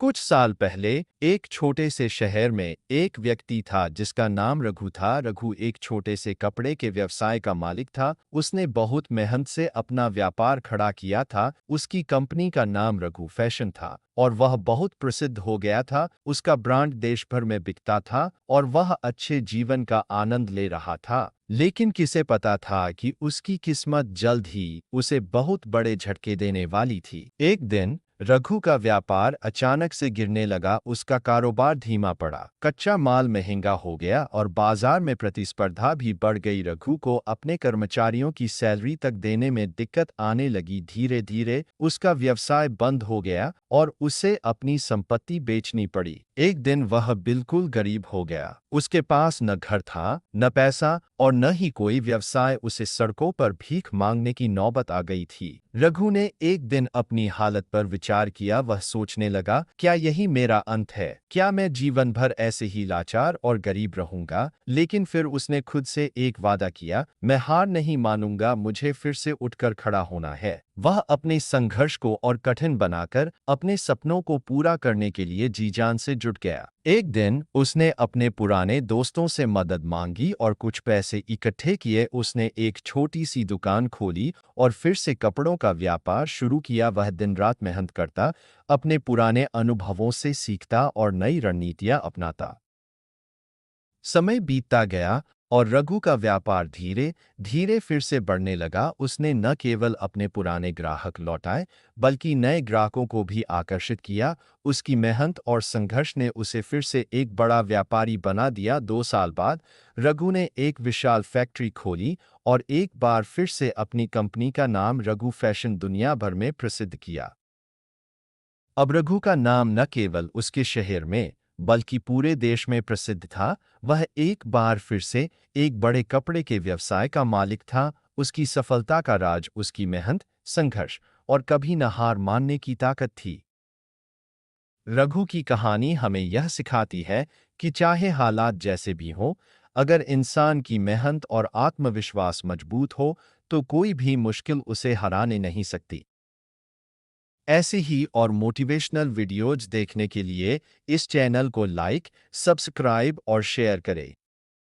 कुछ साल पहले एक छोटे से शहर में एक व्यक्ति था जिसका नाम रघु था। रघु एक छोटे से कपड़े के व्यवसाय का मालिक था। उसने बहुत मेहनत से अपना व्यापार खड़ा किया था। उसकी कंपनी का नाम रघु फैशन था और वह बहुत प्रसिद्ध हो गया था। उसका ब्रांड देश भर में बिकता था और वह अच्छे जीवन का आनंद ले रहा था। लेकिन किसे पता था कि उसकी किस्मत जल्द ही उसे बहुत बड़े झटके देने वाली थी। एक दिन रघु का व्यापार अचानक से गिरने लगा। उसका कारोबार धीमा पड़ा, कच्चा माल महंगा हो गया और बाजार में प्रतिस्पर्धा भी बढ़ गई। रघु को अपने कर्मचारियों की सैलरी तक देने में दिक्कत आने लगी। धीरे धीरे उसका व्यवसाय बंद हो गया और उसे अपनी संपत्ति बेचनी पड़ी। एक दिन वह बिल्कुल गरीब हो गया। उसके पास न घर था, न पैसा और न ही कोई व्यवसाय। उसे सड़कों पर भीख मांगने की नौबत आ गई थी। रघु ने एक दिन अपनी हालत पर विचार किया। वह सोचने लगा, क्या यही मेरा अंत है? क्या मैं जीवन भर ऐसे ही लाचार और गरीब रहूंगा? लेकिन फिर उसने खुद से एक वादा किया, मैं हार नहीं मानूंगा, मुझे फिर से उठकर खड़ा होना है। वह अपने संघर्ष को और कठिन बनाकर अपने सपनों को पूरा करने के लिए जी जान से जुट गया। एक दिन उसने अपने पुराने दोस्तों से मदद मांगी और कुछ पैसे इकट्ठे किए। उसने एक छोटी सी दुकान खोली और फिर से कपड़ों का व्यापार शुरू किया। वह दिन रात मेहनत करता, अपने पुराने अनुभवों से सीखता और नई रणनीतियां अपनाता। समय बीतता गया और रघु का व्यापार धीरे धीरे फिर से बढ़ने लगा। उसने न केवल अपने पुराने ग्राहक लौटाए बल्कि नए ग्राहकों को भी आकर्षित किया। उसकी मेहनत और संघर्ष ने उसे फिर से एक बड़ा व्यापारी बना दिया। 2 साल बाद रघु ने एक विशाल फैक्ट्री खोली और एक बार फिर से अपनी कंपनी का नाम रघु फैशन दुनिया भर में प्रसिद्ध किया। अब रघु का नाम न केवल उसके शहर में बल्कि पूरे देश में प्रसिद्ध था। वह एक बार फिर से एक बड़े कपड़े के व्यवसाय का मालिक था। उसकी सफलता का राज उसकी मेहनत, संघर्ष और कभी न हार मानने की ताकत थी। रघु की कहानी हमें यह सिखाती है कि चाहे हालात जैसे भी हों, अगर इंसान की मेहनत और आत्मविश्वास मजबूत हो तो कोई भी मुश्किल उसे हराने नहीं सकती। ऐसे ही और मोटिवेशनल वीडियोज देखने के लिए इस चैनल को लाइक, सब्सक्राइब और शेयर करें।